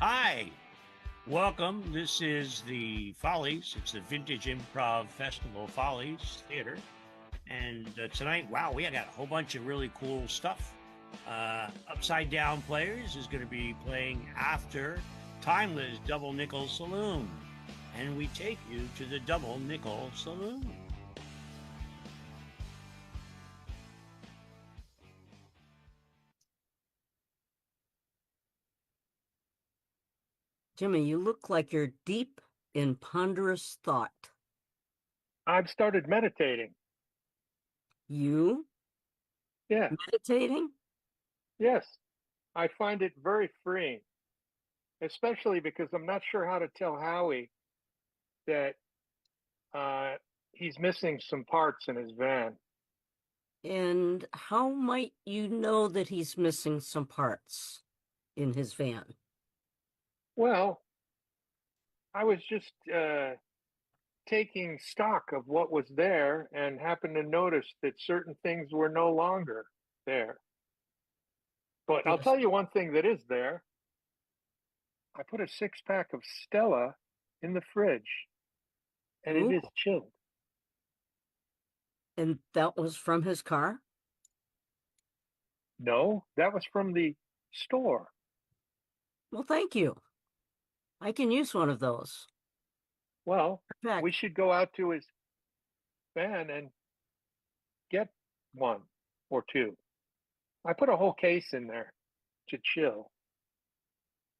Hi, welcome. This is the Follies. It's the Vintage Improv Festival Follies Theater. And tonight, wow, we got a whole bunch of really cool stuff. Upside Down Players is going to be playing after Timeless Double Nickel Saloon. And we take you to the Double Nickel Saloon. Jimmy, you look like you're deep in ponderous thought. I've started meditating. You Yeah, meditating? yes. I find it very freeing, especially because I'm not sure how to tell Howie that uh, he's missing some parts in his van. And how might you know that he's missing some parts in his van? Well, I was just taking stock of what was there and happened to notice that certain things were no longer there. But I'll Yes. tell you one thing that is there. I put a six pack of Stella in the fridge and it Ooh, is chilled. and that was from his car? No, that was from the store. Well, thank you. I can use one of those. Well, In we fact, should go out to his van and get one or two. I put a whole case in there to chill.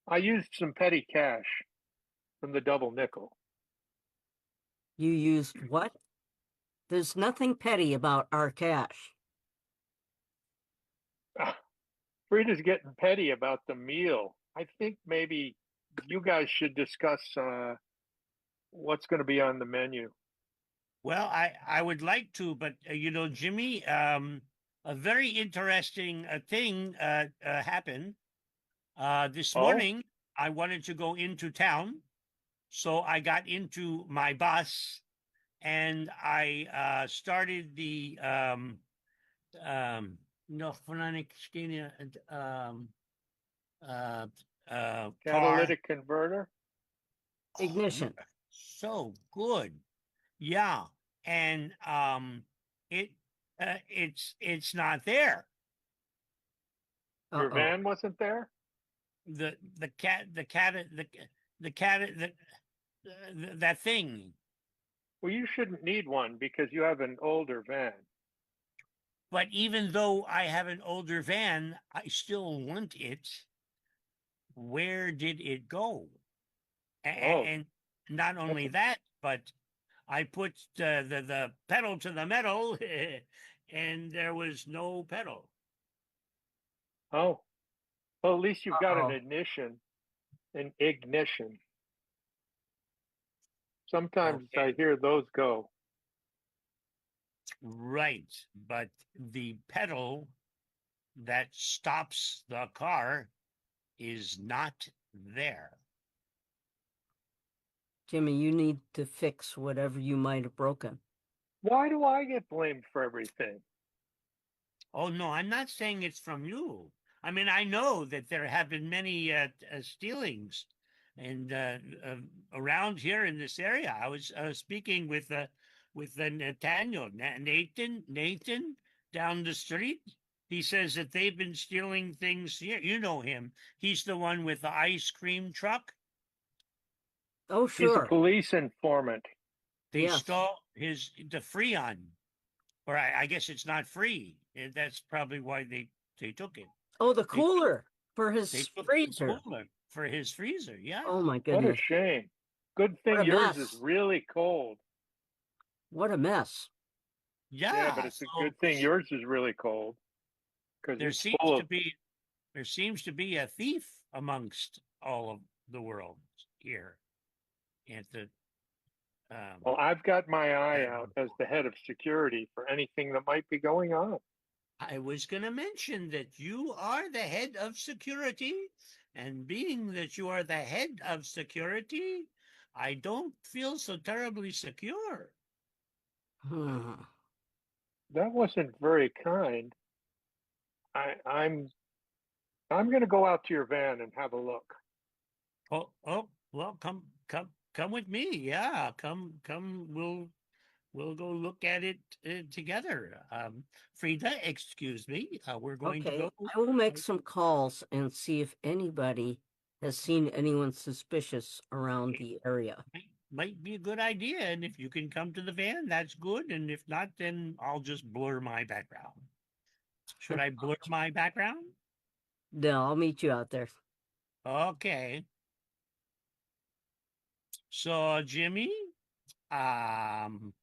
I used some petty cash from the double nickel. you used what? There's nothing petty about our cash. Ah, Frida's getting petty about the meal. I think maybe you guys should discuss what's going to be on the menu. Well, I would like to, but Jimmy, a very interesting thing happened. This Oh, morning, I wanted to go into town, so I got into my bus and I started the no phonic uh, car. catalytic converter. Oh, you Ignition. are so good. Yeah, and it it's not there. Your Uh-oh. van wasn't there? The that thing. Well, you shouldn't need one because you have an older van. But even though I have an older van, I still want it. Where did it go? Oh, And not that's only a, that, but I put the pedal to the metal, and there was no pedal. oh. Well, at least you've got Uh-oh. an ignition. Sometimes Okay, I hear those go. right. But the pedal that stops the car is not there. Jimmy, you need to fix whatever you might have broken. Why do I get blamed for everything? Oh, no, I'm not saying it's from you. I mean, I know that there have been many stealings and around here in this area. I was speaking with Nathaniel, Nathan down the street. He says that they've been stealing things here. You know him. He's the one with the ice cream truck. Oh, He's a sure. police informant. They Yes. stole the Freon, or I guess it's not free. That's probably why they took it. Oh, the They took cooler for they his took the freezer. cooler for his freezer. Yeah, Oh my What a goodness. shame. Good What thing a yours is mess. really cold. What a mess. Yeah, but yeah. it's a So good thing yours is really cold because there it's seems full to of. be there seems to be a thief amongst all of the world here at the um, Well, I've got my eye out as airport. the head of security for anything that might be going on. I was going to mention that you are the head of security, and being that you are the head of security, I don't feel so terribly secure. Hmm. That wasn't very kind. I, I'm I'm going to go out to your van and have a look. Oh, well, come with me. Yeah, come. We'll go look at it together. Frida, excuse me. We're going to Okay, go. I will make some calls and see if anybody has seen anyone suspicious around the area. Might be a good idea, and if you can come to the van, that's good. And if not, then I'll just blur my background. Should I blur my background? No, I'll meet you out there. Okay. So, Jimmy, um,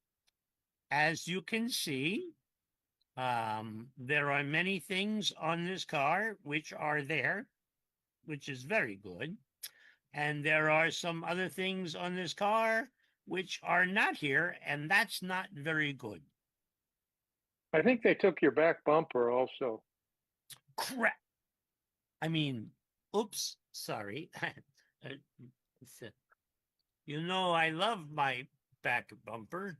as you can see, there are many things on this car which are there, which is very good. And there are some other things on this car which are not here, and that's not very good. I think they took your back bumper also. Crap. I mean, oops, sorry. You know, I love my back bumper.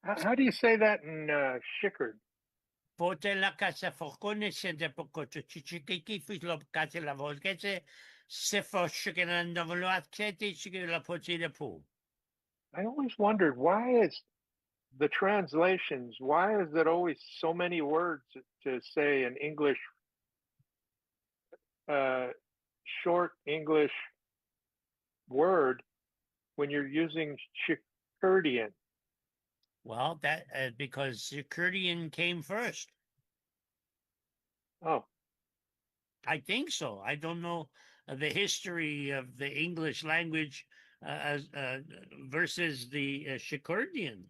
How do you say that in Schickard? Pote la casa forcone sente poco chichichi filo casa la volgese se fo chicken and the accenti chicken la pote de pool. I always wondered why is the translations, why is it always so many words to say an English, uh, short English word when you're using Schickardian? Well, that because Curdian came first. Oh, I think so. I don't know the history of the English language versus the Shikardian.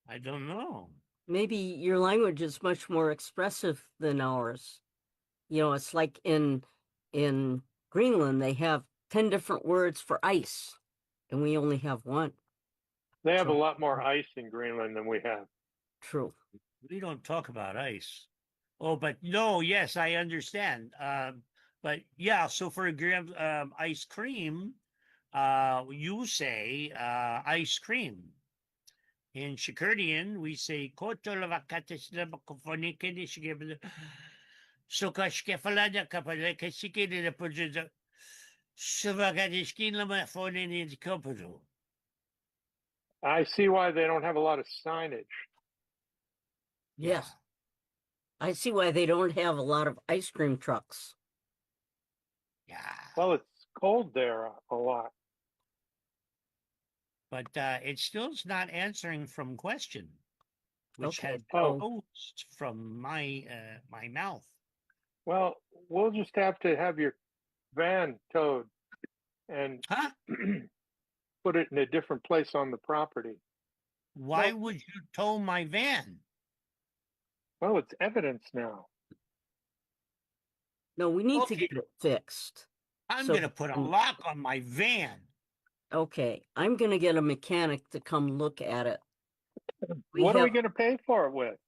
I don't know. Maybe your language is much more expressive than ours. You know, it's like in Greenland they have 10 different words for ice, and we only have one. they have a So lot more ice in Greenland than we have. true. We don't talk about ice. Oh, but no, yes, I understand. But yeah, so for example, ice cream, you say ice cream. In Shikardian, we say koto lavakatis lavakofonikin sukashkefalada kapale kasikid the pujja suvakadiskin lamafonin in kopudu. I see why they don't have a lot of signage. Yeah. Yes. I see why they don't have a lot of ice cream trucks. Yeah. Well, it's cold there a lot. But it still's not answering from question, which Okay, has Oh, been posed from my mouth. well, we'll just have to have your van towed and Huh? put it in a different place on the property. Why No, would you tow my van? well, it's evidence now. no, we need to Okay, get it fixed. I'm So, gonna put a lock on my van. okay, I'm gonna get a mechanic to come look at it. We What are we have going to pay for it with?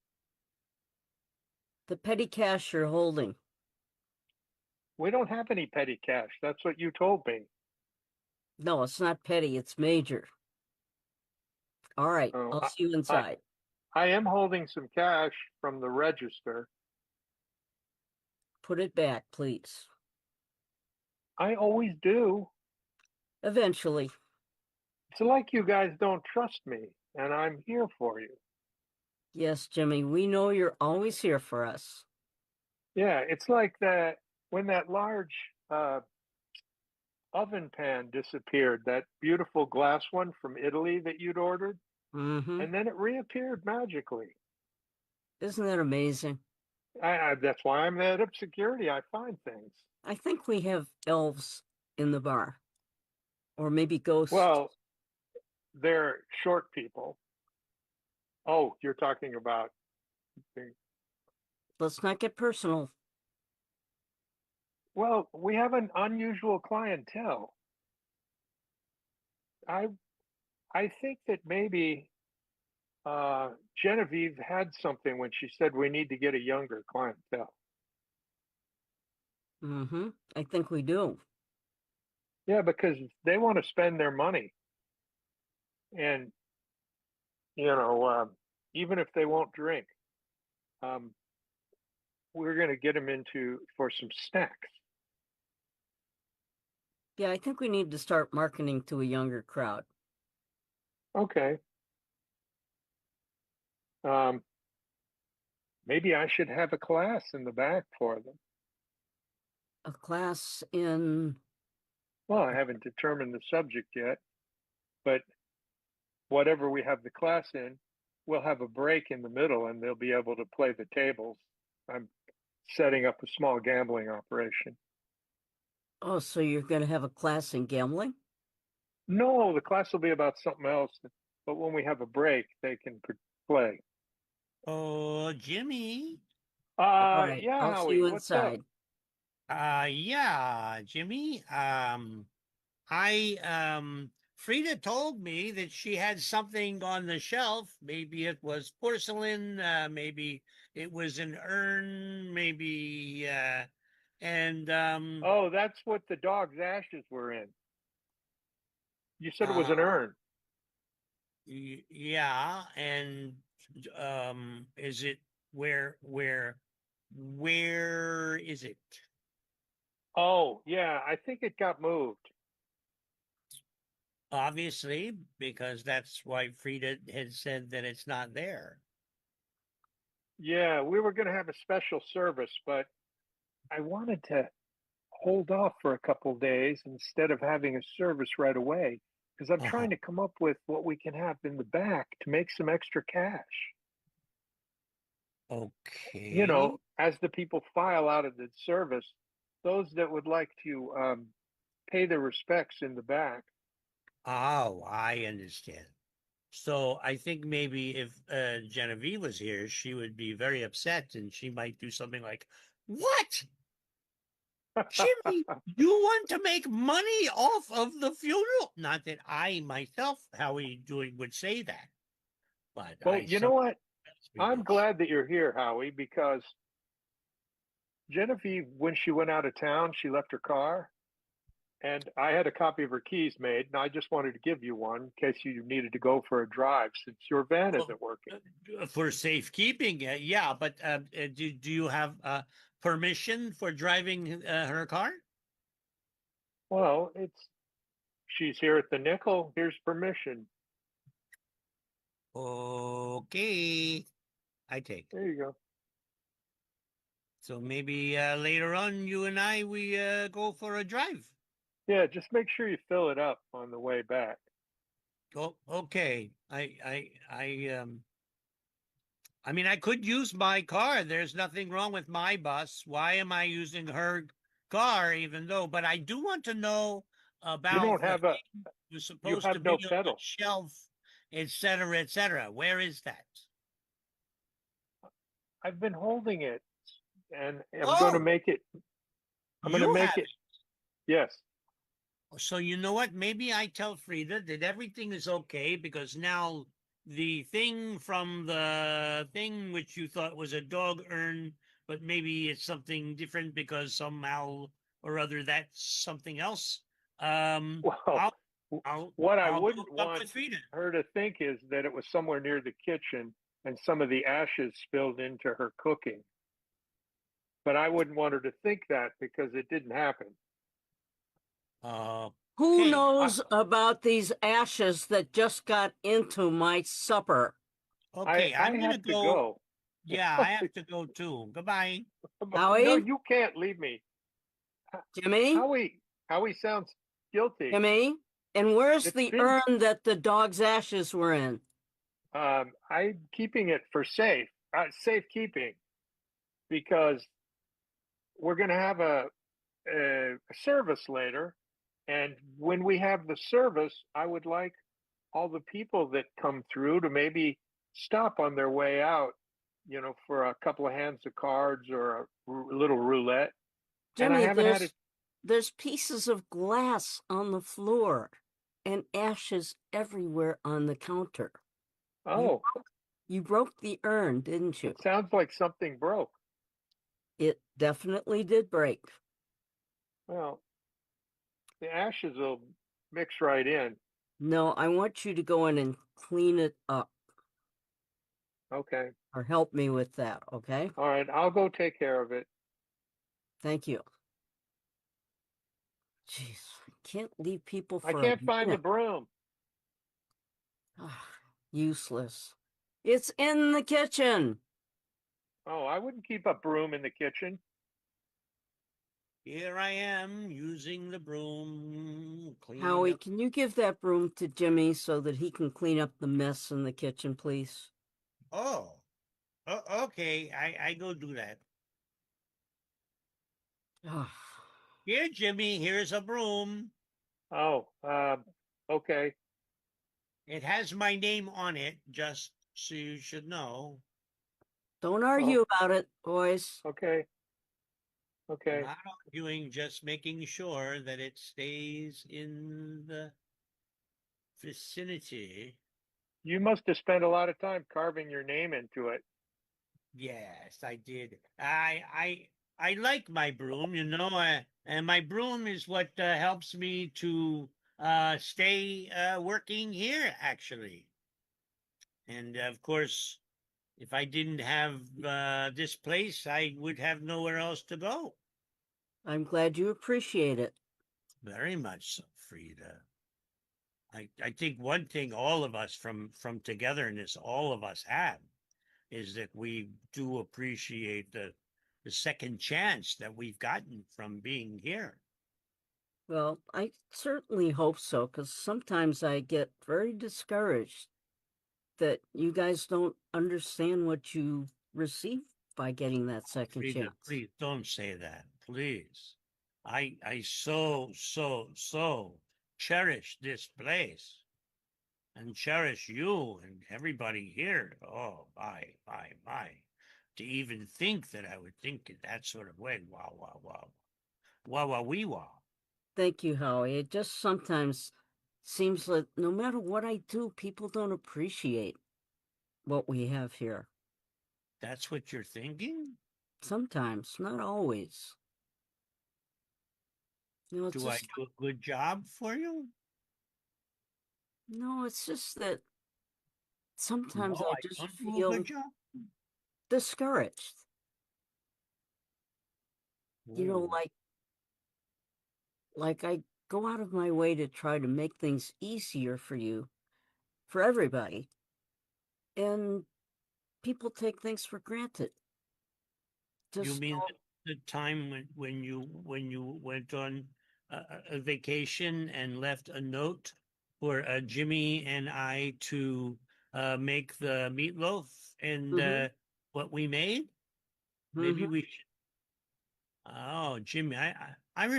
the petty cash you're holding. We don't have any petty cash. That's what you told me. No, it's not petty, it's major. All right, Oh, I'll see you I, inside. I am holding some cash from the register. Put it back, please. I always do. Eventually. It's like you guys don't trust me, and I'm here for you. Yes, Jimmy, we know you're always here for us. Yeah, it's like that when that large oven pan disappeared, that beautiful glass one from Italy that you'd ordered, Mm-hmm. and then it reappeared magically. Isn't that amazing? That's why I'm the head of security. I find things. I think we have elves in the bar. Or maybe ghosts. Well, they're short people. Oh, you're talking about. Let's not get personal. Well, we have an unusual clientele. I I think that maybe Genevieve had something when she said we need to get a younger clientele. Mm-hmm. I think we do. Yeah, because they want to spend their money, and you know, even if they won't drink, um, we're going to get them into for some snacks. Yeah, I think we need to start marketing to a younger crowd. Okay. Um, maybe I should have a class in the back for them. A class in, Well, I haven't determined the subject yet, but whatever we have the class in, we'll have a break in the middle and they'll be able to play the tables. I'm setting up a small gambling operation. oh, so you're going to have a class in gambling? No, the class will be about something else, but when we have a break, they can play. Oh, Jimmy. All right, Yeah, I'll see Howie, you what's up? inside. Yeah, Jimmy. Frida told me that she had something on the shelf. Maybe it was porcelain, maybe it was an urn, maybe, and Oh, that's what the dog's ashes were in. You said it was uh, an urn. yeah, and is it where is it? Oh, yeah, I think it got moved. Obviously, because that's why Frida had said that it's not there. Yeah, we were going to have a special service, but I wanted to hold off for a couple days instead of having a service right away because I'm Uh-huh. trying to come up with what we can have in the back to make some extra cash. You Okay. know, as the people file out of the service, those that would like to pay their respects in the back. Oh, I understand. So I think maybe if Genevieve was here, she would be very upset and she might do something like, "What? Jimmy, you want to make money off of the funeral?" Not that I myself, Howie doing would say that, but Well, I you know some what? we I'm wish. glad that you're here, Howie, because Genevieve, when she went out of town, she left her car, and I had a copy of her keys made, and I just wanted to give you one in case you needed to go for a drive since your van Well, isn't working. for safekeeping, yeah, but do you have permission for driving her car? Well, she's here at the nickel. Here's permission. Okay, I take. There you go. So maybe later on, you and I we go for a drive. Yeah, just make sure you fill it up on the way back. Oh, okay. I mean, I could use my car. There's nothing wrong with my bus. Why am I using her car, even though? But I do want to know You about don't the have a thing was you supposed to have be no on the pedal. shelf, et cetera, et cetera. Where is that? I've been holding it and I'm going to Oh, make it I'm going to you make have it. Yes. it. So you know what? Maybe I tell Frida that everything is okay because now the thing from the thing which you thought was a dog urn, but maybe it's something different because somehow or other that's something else. Um, Well, I'll what I I'll go wouldn't up want with Frida. her to think is that it was somewhere near the kitchen and some of the ashes spilled into her cooking. But I wouldn't want her to think that because it didn't happen. Who Okay, I, knows about these ashes that just got into my supper? okay. I I'm gonna have to go. go. Yeah, I have to go too. Goodbye. No, Howie? you can't leave me. Jimmy? Howie sounds guilty. Jimmy? And where's It's the been urn that the dog's ashes were in? I'm keeping it for safekeeping because we're going to have a service later, and when we have the service, I would like all the people that come through to maybe stop on their way out, you know, for a couple of hands of cards or a little roulette. And I Jimmy, haven't had it. there's pieces of glass on the floor and ashes everywhere on the counter. You Oh, you broke the urn, didn't you? it sounds like something broke. It definitely did break. Well, the ashes will mix right in. No, I want you to go in and clean it up Okay. or help me with that, okay? All right. I'll go take care of it. Thank you. Jeez, can't leave people I for a can't find the minute. broom. Ah, useless. It's in the kitchen. Oh, I wouldn't keep a broom in the kitchen. Here I am using the broom, cleaning Howie, up. can you give that broom to Jimmy so that he can clean up the mess in the kitchen, please? Oh, okay. I go do that. Ah, Here, Jimmy, here's a broom. Oh, okay, It has my name on it, just so you should know. don't oh, argue about it, boys. okay, okay. Not arguing, just making sure that it stays in the vicinity. You must have spent a lot of time carving your name into it. Yes, I did. I like my broom, and my broom is what helps me to stay working here, actually. And of course, if I didn't have this place, I would have nowhere else to go. I'm glad you appreciate it. Very much so, Frida. I think one thing all of us from togetherness, all of us have, is that we do appreciate the second chance that we've gotten from being here. Well, I certainly hope so, because sometimes I get very discouraged that you guys don't understand what you receive by getting that second Frida, chance. please don't say that, please. I so cherish this place and cherish you and everybody here. Oh, my. To even think that I would think in that sort of way. Wow, wow, wow. Wow, wow, wee, wow. Thank you, Howie. It just sometimes seems like no matter what I do, people don't appreciate what we have here. That's what you're thinking? Sometimes, not always. It's Do I just, do a good job for you? no, it's just that No, sometimes I I just don't do a feel good job. discouraged. You know, Ooh, like I go out of my way to try to make things easier for you, for everybody, and people take things for granted. you Just mean don't. the time when you went on a vacation and left a note for Jimmy and I to make the meatloaf and Mm-hmm. what we made? Maybe Mm-hmm. we should. Oh, Jimmy,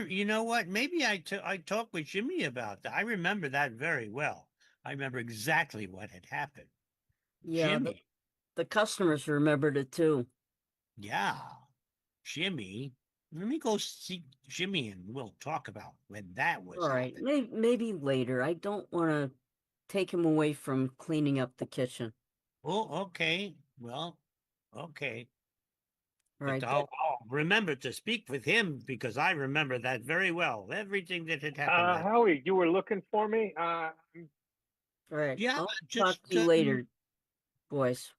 you know what? Maybe I talked with Jimmy about that. I remember that very well. I remember exactly what had happened. Yeah, Jimmy, the customers remembered it too. yeah, Jimmy. Let me go see Jimmy and we'll talk about when that All was right, happened. maybe later. I don't want to take him away from cleaning up the kitchen. Oh, okay. Well, okay. All But right, that, I'll remember to speak with him because I remember that very well. Everything that had happened that. Howie, you were looking for me? all right. Yeah, I'll talk to you later, boys.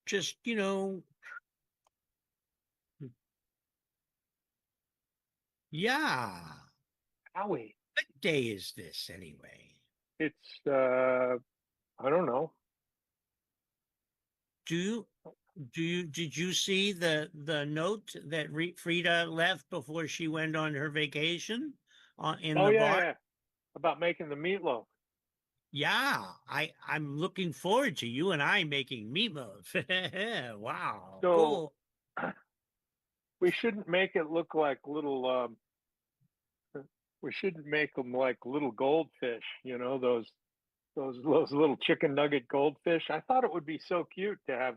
just yeah. Howie, What day is this anyway? it's, I don't know. Do you did you see the note that Frida left before she went on her vacation in Oh, the yeah, bar? yeah. About making the meatloaf. Yeah, I'm looking forward to you and I making meatloaf. Wow, So cool. we shouldn't make it look like little, we shouldn't make them like little goldfish, those little chicken nugget goldfish. I thought it would be so cute to have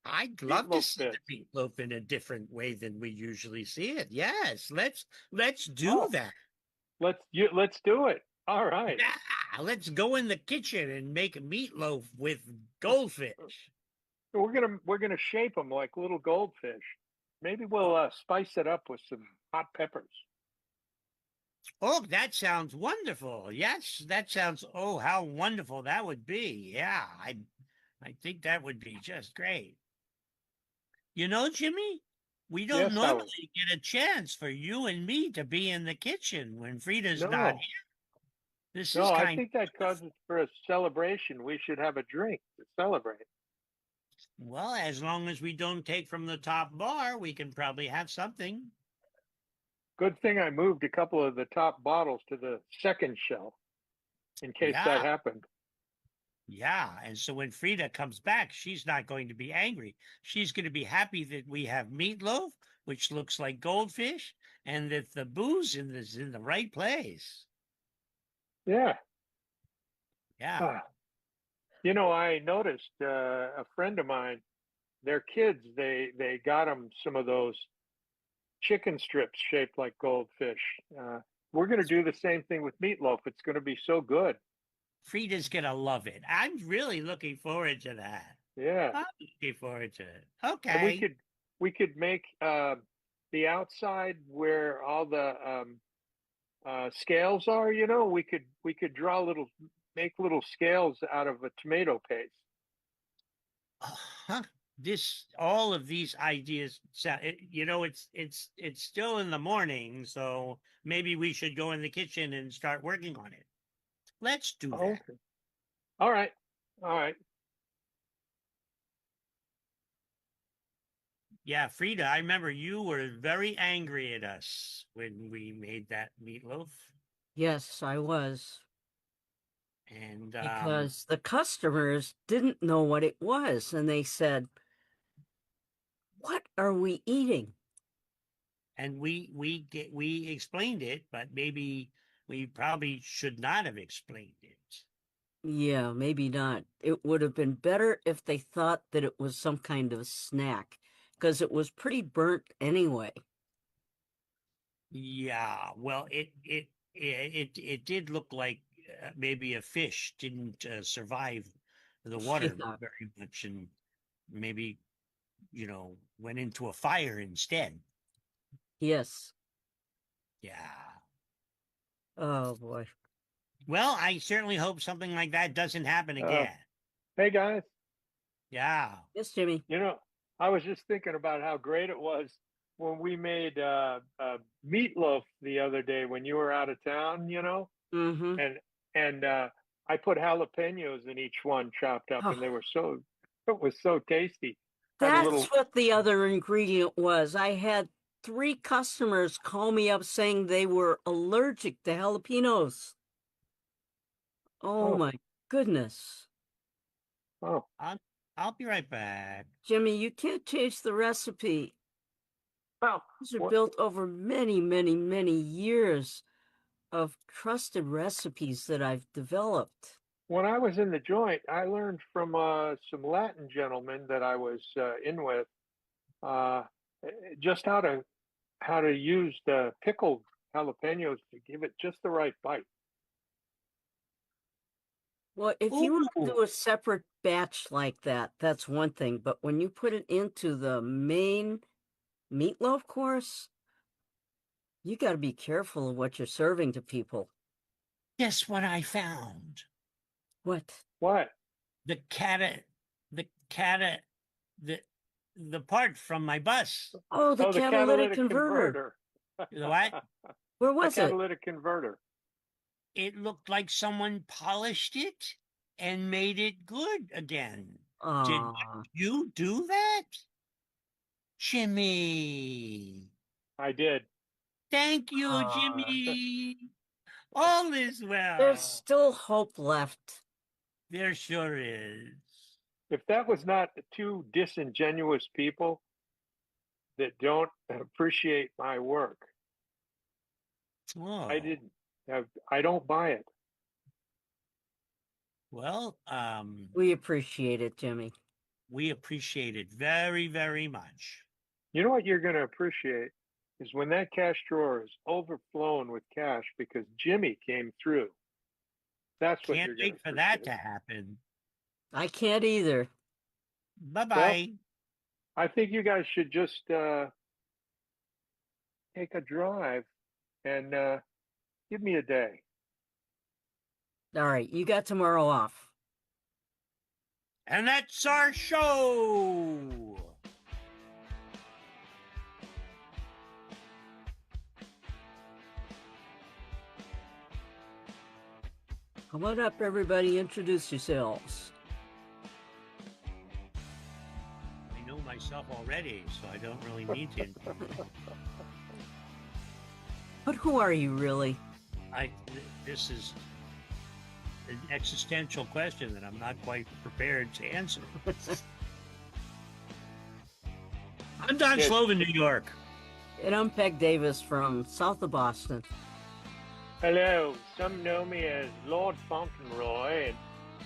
I'd love to meatloaf see bits. the meatloaf in a different way than we usually see it. Yes, let's do Oh, that. let's do it. All right. Yeah, let's go in the kitchen and make meatloaf with goldfish. We're gonna shape them like little goldfish. Maybe we'll spice it up with some hot peppers. Oh, that sounds wonderful. Yes, that sounds, oh, how wonderful that would be. Yeah, I think that would be just great. You know, Jimmy, We don't Yes, I was. normally get a chance for you and me to be in the kitchen when Frida's not No, here. This is no, I kind think that of, causes for a celebration. We should have a drink to celebrate. well, as long as we don't take from the top bar, we can probably have something. Good thing I moved a couple of the top bottles to the second shelf in case that Yeah, happened. yeah. And so when Frida comes back, she's not going to be angry. She's going to be happy that we have meatloaf, which looks like goldfish, and that the booze is in the right place. Yeah. Yeah. Ah, I noticed a friend of mine, their kids, they got them some of those chicken strips shaped like goldfish. We're going to do the same thing with meatloaf. It's going to be so good. Frida's gonna love it. I'm really looking forward to that. Yeah. I'm looking forward to it. And Okay. we could make the outside where all the scales are. We could draw make little scales out of a tomato paste. Huh. This all of these ideas sound, it's still in the morning, so maybe we should go in the kitchen and start working on it. Let's do Oh, that. okay. All right. All right. Yeah, Frida, I remember you were very angry at us when we made that meatloaf. Yes, I was. And Because the customers didn't know what it was. And they said, "What are we eating?" we explained it, but maybe we probably should not have explained it. Yeah, maybe not. It would have been better if they thought that it was some kind of snack, because it was pretty burnt anyway. Yeah, well, it did look like maybe a fish didn't survive the water Yeah. very much, and maybe went into a fire instead. Yes. Yeah. Oh boy. Well, I certainly hope something like that doesn't happen Uh, again. hey guys, Yeah. Yes, Jimmy. I was just thinking about how great it was when we made meatloaf the other day when you were out of town. Mm-hmm. And and I put jalapenos in each one chopped up, and Oh, they were it was so tasty. Had a that's little. what the other ingredient was. I had 3 customers call me up saying they were allergic to jalapenos. Oh Oh, my goodness. oh, I'll, I'll be right back. Jimmy, you can't change the recipe. well, These are what built over many, many, many years of trusted recipes that I've developed. when I was in the joint, I learned from some Latin gentlemen that I was in with uh, just how to use the pickled jalapenos to give it just the right bite. Well, if you want to Ooh, do a separate batch like that, that's one thing. But when you put it into the main meatloaf course, you got to be careful of what you're serving to people. guess what I found? What? What? The cata, the cata, the the part from my bus. Oh, the Oh, the catalytic catalytic converter. converter. You know what? Where The was it? catalytic converter. It looked like someone polished it and made it good again. Did Ah, you do that, Jimmy? I did. Thank you, ah. Jimmy. All is There's well. still hope left. There sure is. If that was not the two disingenuous people that don't appreciate my work, I Oh, didn't. I don't buy it. well, We appreciate it, Jimmy. we appreciate it very, very much. You know what you're going to appreciate is when that cash drawer is overflowing with cash because Jimmy came through. That's what Can't you're going to wait for that appreciate. to happen. I can't either. Bye Well, bye. I think you guys should just take a drive and give me a day. All right, you got tomorrow off. And that's our show. Come on up, everybody. Introduce yourselves. I know myself already, so I don't really need to. But who are you really? This is an existential question that I'm not quite prepared to answer. I'm Don Yes. Slovan, New York. And I'm Peg Davis from south of Boston. Hello, some know me as Lord Fauntleroy, and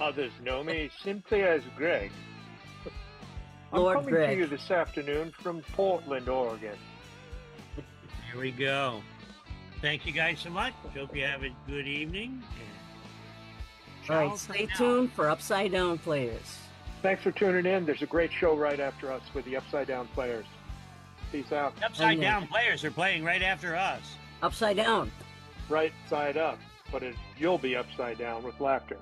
others know me simply as Greg. Lord I'm coming Greg. to you this afternoon from Portland, Oregon. Here we go. Thank you guys so much. Hope you have a good evening. All right, Ciao for stay now. tuned for Upside Down Players. Thanks for tuning in. There's a great show right after us with the Upside Down Players. Peace out. Upside Down Players are playing right after us. Upside Down. Right side up, but you'll be upside down with laughter.